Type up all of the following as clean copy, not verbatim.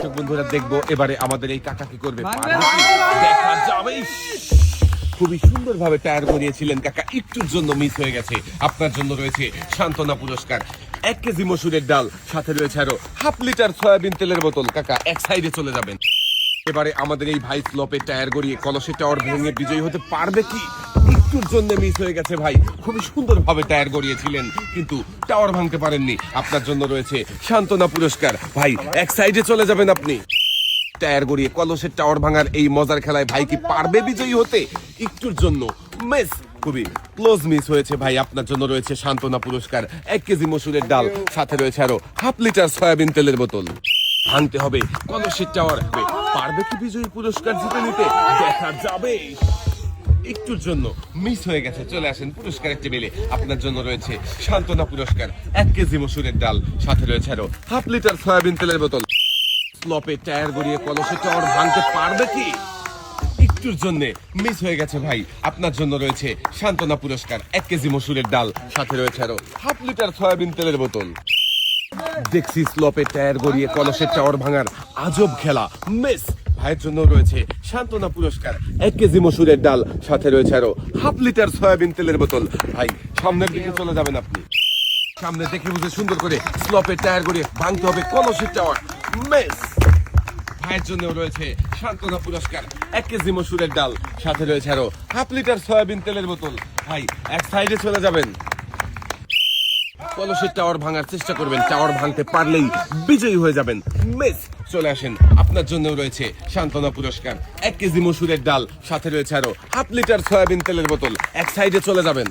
দর্শক বন্ধুরা দেখবো এবারে আমাদের এই কাকা কি করবে, পারবে কি? দেখা যাবে। খুবই সুন্দরভাবে টায়ার গড়িয়েছিলেন কাকা, একটুর জন্য মিস হয়ে গেছে। আপনার জন্য রয়েছে সান্ত্বনা পুরস্কার, 1 কেজি মসুরের ডাল, সাথে রয়েছে আরো হাফ লিটার সয়াবিন তেলের বোতল। কাকা এক সাইডে চলে যাবেন। এবারে আমাদের এই ভাই স্লোপে টায়ার গড়িয়ে কলসের টাওয়ার ভেঙে বিজয়ী হতে পারবে কি? একটুর জন্য মিস হয়ে গেছে ভাই, খুবই সুন্দরভাবে টায়ার গড়িয়েছিলেন কিন্তু টাওয়ার ভাঙতে পারেননি। আপনার জন্য রয়েছে সান্ত্বনা পুরস্কার। ভাই এক সাইডে চলে যাবেন আপনি। টায়ার গড়িয়ে কলসের টাওয়ার ভাঙার এই মজার খেলায় ভাই কি পারবে বিজয়ী হতে? একটুর জন্য মিস, খুবই ক্লোজ মিস হয়েছে ভাই। আপনার জন্য রয়েছে সান্ত্বনা পুরস্কার, 1 কেজি মসুরের ডাল, সাথে রয়েছে আরো হাফ লিটার সয়াবিন তেলের বোতল। ভাঙতে হবে কলসের টাওয়ার। পারবে কি বিজয়ী পুরস্কার জিতে নিতে? দেখা যাবে। একটুর জন্য মিস হয়ে গেছে। চলে আসেন পুরস্কারের টেবিলে। আপনার জন্য রয়েছে সান্ত্বনা পুরস্কার, 1 কেজি মসুরের ডাল, সাথে রয়েছে আরো হাফ লিটার সয়াবিন তেলের বোতল। স্লোপে টায়ার গড়িয়ে কলসের টাওয়ার ভাঙতে পারবে কি? একটুর জন্য মিস হয়ে গেছে ভাই। আপনার জন্য রয়েছে সান্ত্বনা পুরস্কার, 1 কেজি মসুরের ডাল, সাথে রয়েছে আরো হাফ লিটার সয়াবিন তেলের বোতল। দেখছি স্লোপে টায়ার গড়িয়ে কলসের টাওয়ার ভাঙার আজব খেলা, মিস। ভাইয়ের জন্য রয়েছে সান্ত্বনা পুরস্কার, 1 কেজি মসুরের ডাল, সাথে রয়েছে আরো হাফ লিটার সয়াবিন তেলের বোতল। ভাই সামনের দিকে চলে যাবেন আপনি। সামনে দেখে বুঝে সুন্দর করে স্লোপে টায়ার গড়িয়ে ভাঙতে হবে কলসের টাওয়ার, মিস। ভাইয়ের জন্য রয়েছে সান্ত্বনা পুরস্কার, 1 কেজি মসুরের ডাল, সাথে রয়েছে আরো হাফ লিটার সয়াবিন তেলের বোতল। ভাই এক সাইডে চলে যাবেন। কলসের টাওয়ার ভাঙার চেষ্টা করবেন, টাওয়ার ভাঙতে পারলেই বিজয়ী হয়ে যাবেন, মিস। চলে আসেন, আপনার জন্য রয়েছে সান্ত্বনা পুরস্কার, 1 কেজি মসুরের ডাল, সাথে রয়েছে আরো হাফ লিটার সয়াবিন তেলের বোতল। এক সাইডে চলে যাবেন।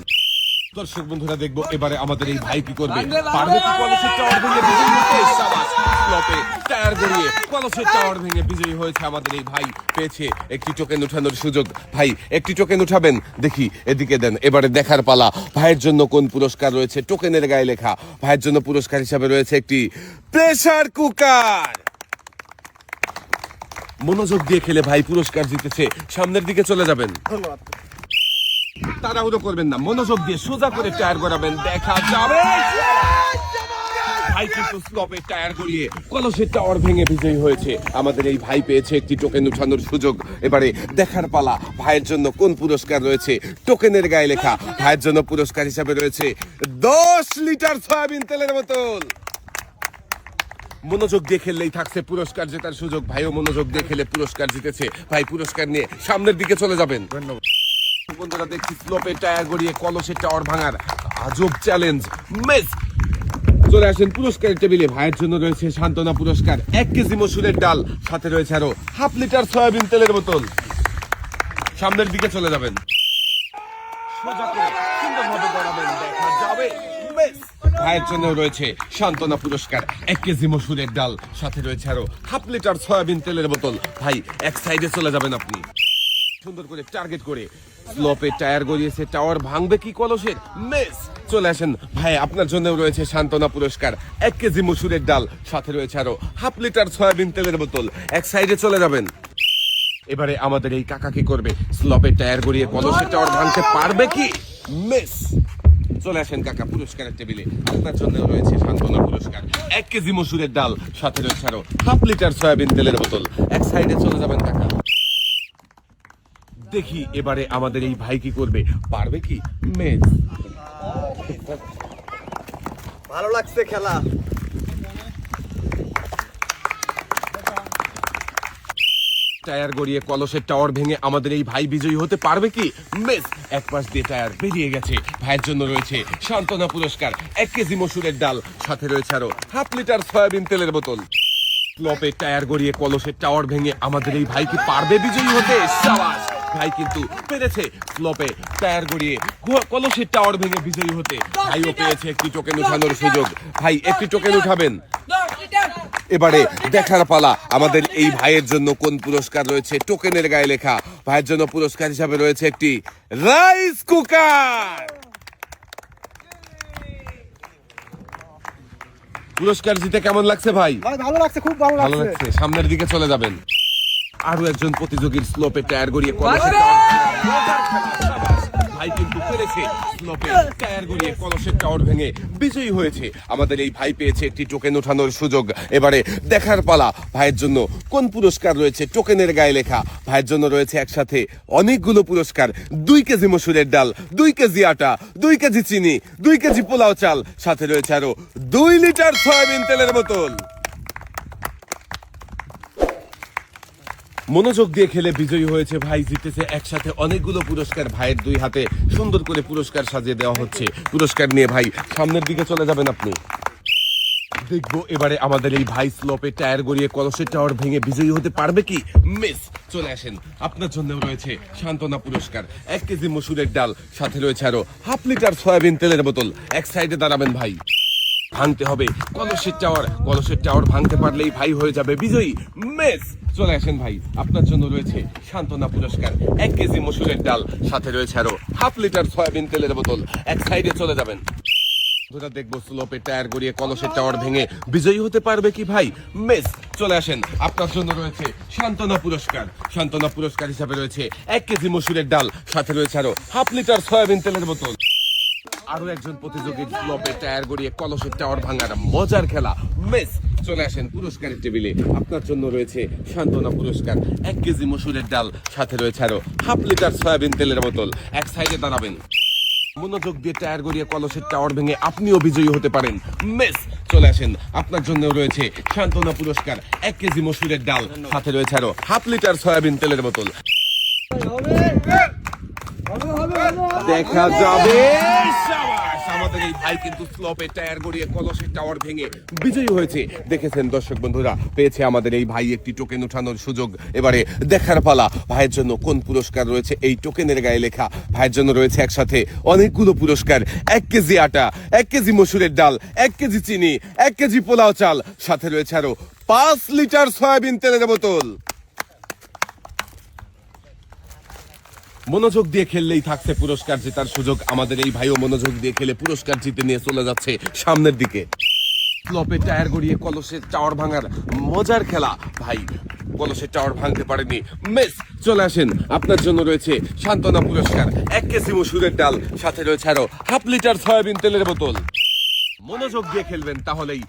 দর্শক বন্ধুরা দেখবো এবারে আমাদের এই ভাই কি করবে, পারবে কি কলসের টাওয়ার ভেঙে বিজয়ী হতে? শাবাশ। স্লোপে টায়ার গড়িয়ে কলসের টাওয়ার ভেঙে বিজয়ী হয়েছে আমাদের এই ভাই, পেয়েছে একটি টোকেন উঠানোর সুযোগ। ভাই একটি টোকেন উঠাবেন, দেখি এদিকে দেন। এবারে দেখার পালা, ভাইয়ের জন্য কোন পুরস্কার রয়েছে। টোকেনের গায়ে লেখা ভাইয়ের জন্য পুরস্কার হিসাবে রয়েছে একটি প্রেসার কুকার। মনোযোগ দিয়ে খেলে ভাই পুরস্কার জিতেছে। সামনের দিকে চলে যাবেন। ধন্যবাদ। তাড়াহুড়ো করবেন না, মনোযোগ দিয়ে সোজা করে টায়ার গড়াবেন। দেখা যাবে। ভাই কিন্তু স্লোপে টায়ার গড়িয়ে কলসের টাওয়ার ভেঙে বিজয়ী হয়েছে। আমাদের এই ভাই পেয়েছে একটি টোকেন উঠানোর সুযোগ। এবারে দেখার পালা, ভাইয়ের জন্য কোন পুরস্কার রয়েছে। টোকেনের গায়ে লেখা ভাইয়ের জন্য পুরস্কার হিসাবে রয়েছে 10 লিটার সয়াবিন তেলের বোতল। মনোযোগ দিয়ে খেললেই থাকছে পুরস্কার জেতার সুযোগ। ভাইও মনোযোগ দিয়ে খেলে পুরস্কার জিতেছে। ভাই পুরস্কার নিয়ে সামনের দিকে চলে যাবেন। ধন্যবাদ। বন্ধুরা দেখছি স্লোপে টায়ার গড়িয়ে কলসের টাওয়ার ভাঙার আজব চ্যালেঞ্জ, মিস। চলে আসেন পুরস্কারের টেবিলে। ভাইয়ের জন্য রয়েছে সান্ত্বনা পুরস্কার, 1 কেজি মসুরের ডাল, সাথে রয়েছে আরো হাফ লিটার সয়াবিন তেলের বোতল। সামনের দিকে চলে যাবেন। সোজা করে সুন্দরভাবে গড়াবেন, দেখা যাবে, মিস। ভাইয়ের জন্য রয়েছে সান্ত্বনা পুরস্কার, 1 কেজি মসুরের ডাল, সাথে রয়েছে আরো হাফ লিটার সয়াবিন তেলের বোতল। ভাই এক সাইডে চলে যাবেন আপনি। সুন্দর করে টার্গেট করে স্লোপে টায়ার গড়িয়েছে, টাওয়ার ভাঙবে কি কলসের? মিস। চলে আসেন ভাই, আপনার জন্য রয়েছে সান্ত্বনা পুরস্কার, 1 কেজি মসুরের ডাল, সাথে রয়েছে আরো হাফ লিটার সয়াবিন তেলের বোতল। এক সাইডে চলে যাবেন। এবারে আমাদের এই কাকা কি করবে, স্লোপে টায়ার গড়িয়ে কলসের টাওয়ার ভাঙতে পারবে কি? মিস। চলে আসেন কাকা পুরস্কারের টেবিলে। আপনার জন্য রয়েছে সান্ত্বনা পুরস্কার, 1 কেজি মসুরের ডাল, সাথে রয়েছে আরো হাফ লিটার সয়াবিন তেলের বোতল। এক সাইডে চলে যাবেন কাকা। দেখি এবারে আমাদের এই ভাই কি করবে, পারবে কি? মিস। ভালো লাগছে খেলা। টায়ার গড়িয়ে কলসের টাওয়ার ভেঙে আমাদের এই ভাই বিজয়ী হতে পারবে কি? মিস। এক পাশ দিয়ে টায়ার বেরিয়ে গেছে। ভাইয়ের জন্য রয়েছে সান্ত্বনা পুরস্কার, 1 কেজি মসুরের ডাল, সাথে রয়েছে আরো হাফ লিটার সয়াবিন তেলের বোতল। স্লোপে টায়ার গড়িয়ে কলসের টাওয়ার ভেঙে আমাদের এই ভাই কি পারবে বিজয়ী হতে? শাবাশ। ভাই কিন্তু পেরেছে স্লোপে টায়ার গড়িয়ে কলসের টাওয়ার ভেঙে বিজয়ী হতে। ভাইও পেয়েছে একটি টোকেন উঠানোর সুযোগ। ভাই একটি টোকেন উঠাবেন। এবারে দেখার পালা, আমাদের এই ভাইয়ের জন্য কোন পুরস্কার রয়েছে। টোকেনের গায়ে লেখা ভাইয়ের জন্য পুরস্কার হিসাবে রয়েছে একটি রাইস কুকার। পুরস্কার জিতে কেমন লাগছে ভাই? ভাই ভালো লাগছে, খুব ভালো ভালো লাগছে। লাগছে। সামনের দিকে চলে যাবেন। আরো একজন প্রতিযোগীর স্লোপে টায়ার গড়িয়ে কলসের টাওয়ার ভাই কিন্তু পেরেছে স্লোপে টায়ার গড়িয়ে কলসের টাওয়ার ভেঙে বিজয়ী হয়েছে। আমাদের এই ভাই পেয়েছে একটি টোকেন ওঠানোর সুযোগ। এবারে দেখার পালা ভাইয়ের জন্য কোন পুরস্কার রয়েছে টোকেনের গায়ে লেখা। ভাইয়ের জন্য রয়েছে একসাথে অনেকগুলো পুরস্কার, 2 কেজি মসুরের ডাল, 2 কেজি আটা, 2 কেজি চিনি, 2 কেজি পোলাও চাল, সাথে রয়েছে আরো 2 লিটার সয়াবিন তেলের বোতল। মনোযোগ দিয়ে খেলে বিজয়ী হয়েছে ভাই, জিতেছে একসাথে অনেকগুলো পুরস্কার। ভাইয়ের 2 হাতে সুন্দর করে পুরস্কার সাজিয়ে দেওয়া হচ্ছে। পুরস্কার নিয়ে ভাই সামনের দিকে চলে যাবেন আপনি। দেখবো এবারে আমাদের এই ভাই স্লোপে টায়ার গড়িয়ে কলসের টাওয়ার ভেঙে বিজয়ী হতে পারবে কি। মিস চলে আসেন, আপনার জন্য রয়েছে সান্ত্বনা পুরস্কার, 1 কেজি মসুরের ডাল, সাথে রয়েছে আরো 1/2 লিটার সয়াবিন তেলের বোতল। এক সাইডে দাঁড়াবেন ভাই। ভাঙতে হবে কলসের টাওয়ার, কলসের টাওয়ার ভাঙতে পারলেই ভাই হয়ে যাবে বিজয়ী। মেস চলে আসেন ভাই, আপনার জন্য রয়েছে সান্ত্বনা পুরস্কার, 1 কেজি মসুরের ডাল, সাথে রয়েছে আরো 1/2 লিটার সয়াবিন তেলের বোতল। এক সাইডে চলে যাবেন। দেখবো স্লোপে টায়ার গড়িয়ে কলসের টাওয়ার ভেঙে বিজয়ী হতে পারবে কি ভাই। মেস চলে আসেন, আপনার জন্য রয়েছে সান্ত্বনা পুরস্কার। সান্ত্বনা পুরস্কার হিসাবে রয়েছে 1 কেজি মসুরের ডাল, সাথে রয়েছে আরো 1/2 লিটার সয়াবিন তেলের বোতল। আরো একজন প্রতিযোগীর স্লোপে টায়ার গড়িয়ে কলসের টাওয়ার ভাঙার মজার খেলা। মেস চলে আসেন পুরস্কারের টেবিলে, আপনার জন্য রয়েছে সান্ত্বনা পুরস্কার, 1 কেজি মসুরের ডাল, সাথে রয়েছে আরো 1/2 লিটার সয়াবিন তেলের বোতল। এক সাইডে দাঁড়াবেন। মনোযোগ দিয়ে টায়ার গড়িয়ে কলসের টাওয়ার ভেঙে আপনিও বিজয়ী হতে পারেন। মেস চলে আসেন, আপনার জন্য রয়েছে সান্ত্বনা পুরস্কার, 1 কেজি মসুরের ডাল, সাথে রয়েছে আরো 1/2 লিটার সয়াবিন তেলের বোতল। দেখা যাবে। শাবাশ! আমাদের এই ভাই কিন্তু স্লোপে টায়ার গড়িয়ে কলসের টাওয়ার ভেঙে বিজয়ী হয়েছে। দেখেছেন দর্শক বন্ধুরা, পেয়েছে আমাদের এই ভাই একটি টোকেন উঠানোর সুযোগ। এবারে দেখার পালা ভাইয়ের জন্য কোন পুরস্কার রয়েছে এই টোকেনের গায়ে লেখা। ভাইয়ের জন্য রয়েছে একসাথে অনেকগুলো পুরস্কার, 1 কেজি আটা, 1 কেজি মসুরের ডাল, 1 কেজি চিনি, 1 কেজি পোলাও চাল, সাথে রয়েছে আরো 5 লিটার সয়াবিন তেলের বোতল। মনোযোগ দিয়ে খেললেই থাকছে পুরস্কার জেতার সুযোগ। আমাদের এই ভাইও মনোযোগ দিয়ে খেলে পুরস্কার জিতে নিয়ে চলে যাচ্ছে সামনের দিকে। স্লোপে টায়ার গড়িয়ে কলসের টাওয়ার ভাঙার মজার খেলা। ভাই কলসের টাওয়ার ভাঙতে পারেনি। মেস চলে আসেন, আপনার জন্য রয়েছে সান্ত্বনা পুরস্কার, 1 কেজি মসুরের ডাল, সাথে রয়েছে আরো 1/2 লিটার সয়াবিন তেলের বোতল। মনোযোগ দিয়ে খেলবেন, তাহলেই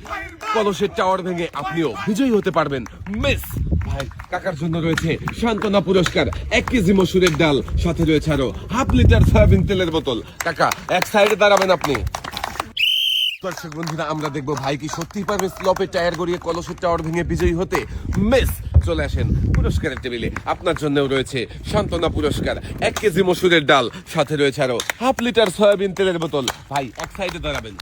কলসের টাওয়ার ভেঙে আপনিও বিজয়ী হতে পারবেন। মিস ভাই কাকার জন্য রয়েছে সান্ত্বনা পুরস্কার, 1 কেজি মসুরের ডাল, সাথে রয়েছে আরো 1/2 লিটার সয়াবিন তেলের বোতল। কাকা এক সাইডে দাঁড়াবেন আপনি। দর্শক বন্ধুরা, আমরা দেখবো ভাই কি সত্যিই পারবে স্লোপে টায়ার গড়িয়ে কলসের টাওয়ার ভেঙে বিজয়ী হতে। মিস চলে আসেন পুরস্কারের টেবিলে, আপনার জন্যও রয়েছে সান্ত্বনা পুরস্কার, 1 কেজি মসুরের ডাল, সাথে রয়েছে আরো 1/2 লিটার সয়াবিন তেলের বোতল। ভাই এক সাইডে দাঁড়াবেন।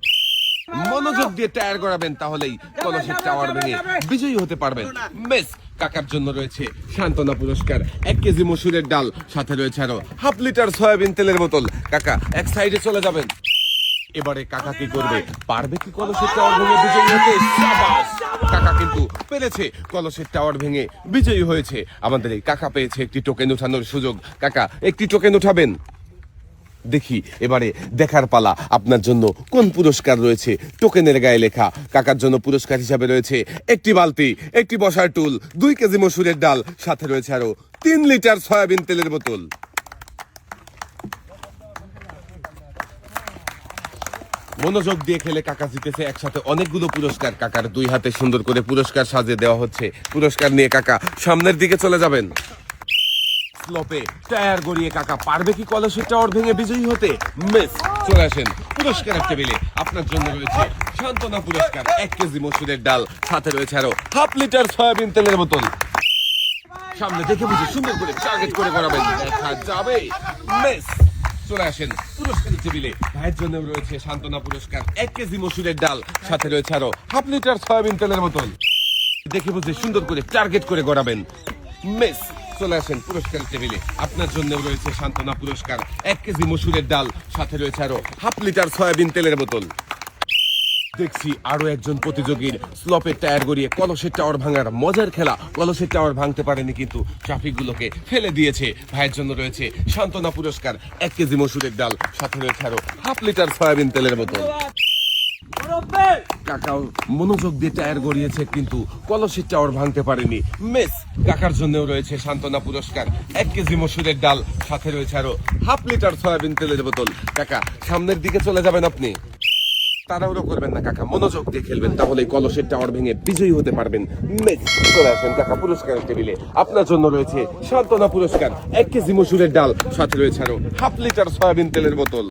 মনোযোগ দিয়ে টায়ার গড়াবেন, তাহলেই কলসের টাওয়ার ভেঙে বিজয়ী হতে পারবেন। মেস কাকার জন্য রয়েছে সান্ত্বনা পুরস্কার, 1 কেজি মসুরের ডাল, সাথে রয়েছে আরো 1/2 লিটার সয়াবিন তেলের বোতল। কাকা এক সাইডে চলে যাবেন। এবারে কাকা কি করবে, পারবে কি কলসের টাওয়ার ভেঙে বিজয়ী হতে। শাবাশ! কাকা কিন্তু পেরেছে, কলসের টাওয়ার ভেঙে বিজয়ী হয়েছে। আমাদের এই কাকা পেয়েছে একটি টোকেন উঠানোর সুযোগ। কাকা একটি টোকেন উঠাবেন। দেখি এবারে দেখার পালা, আপনার জন্য কোন পুরস্কার রয়েছে টোকেনের গায়ে লেখা। কাকার জন্য পুরস্কার হিসাবে রয়েছে একটি বালতি, একটি বসার টুল, 2 কেজি মসুরের ডাল, সাথে রয়েছে আরো 3 লিটার সয়াবিন তেলের বোতল। মনোযোগ দিয়ে খেলে কাকা জিতেছে একসাথে অনেকগুলো পুরস্কার। কাকার 2 হাতে সুন্দর করে পুরস্কার সাজিয়ে দেওয়া হচ্ছে। পুরস্কার নিয়ে কাকা সামনের দিকে চলে যাবেন। স্লোপে টায়ার গড়িয়ে কাকা পারবে কি কলসের টাওয়ার ভেঙে বিজয়ী হতে। মিস চলে আসেন পুরস্কারের টেবিলে, আপনার জন্য রয়েছে সান্ত্বনা পুরস্কার, 1 কেজি মসুরের ডাল, সাথে রয়েছে আরো 1/2 লিটার সয়াবিন তেলের বোতল। সামনে দেখে বুঝে সুন্দর করে টার্গেট করে করাবেন, দেখা যাবে। মিস চলে আসেন পুরস্কারের টেবিলে, ভাইয়ের জন্য রয়েছে সান্ত্বনা পুরস্কার, 1 কেজি মসুরের ডাল, সাথে রয়েছে আরো 1/2 লিটার সয়াবিন তেলের বোতল। দেখে বুঝে সুন্দর করে টার্গেট করে গড়াবেন। মিস চলে আসেন পুরস্কার টেবিলে, আপনার জন্য রয়েছে সান্ত্বনা পুরস্কার, 1 কেজি মসুরের ডাল, সাথে রয়েছে আরো 1/2 লিটার সয়াবিন তেলের বোতল। দেখছি আরো একজন প্রতিযোগীর স্লোপের টায়ার গড়িয়ে কলসের টাওয়ার ভাঙার মজার খেলা। কলসের টাওয়ার ভাঙতে পারেনি, কিন্তু ট্রাফিক গুলোকে ফেলে দিয়েছে। ভাইয়ের জন্য রয়েছে সান্ত্বনা পুরস্কার, 1 কেজি মসুরের ডাল, সাথে রয়েছে আরো 1/2 লিটার সয়াবিন তেলের বোতল। কাকাও মনোযোগ দিয়ে টায়ার গড়িয়েছে, কিন্তু কলসির টাওয়ার ভাঙতে পারেনি। মিস। কাকার জন্যও রয়েছে সান্ত্বনা পুরস্কার, 1 কেজি মসুরের ডাল, সাথে রয়েছে আরো 1/2 লিটার সয়াবিন তেলের বোতল। কাকা সামনের দিকে চলে যাবেন আপনি, তাড়াহুড়ো করবেন না কাকা, মনোযোগ দিয়ে খেলবেন, তাহলে কলসের টাওয়ার ভেঙে বিজয়ী হতে পারবেন। মিস। চলে আসেন কাকা পুরস্কারের টেবিলে, আপনার জন্য রয়েছে সান্ত্বনা পুরস্কার, 1 কেজি মসুরের ডাল, সাথে রয়েছে আরো 1/2 লিটার সয়াবিন তেলের বোতল।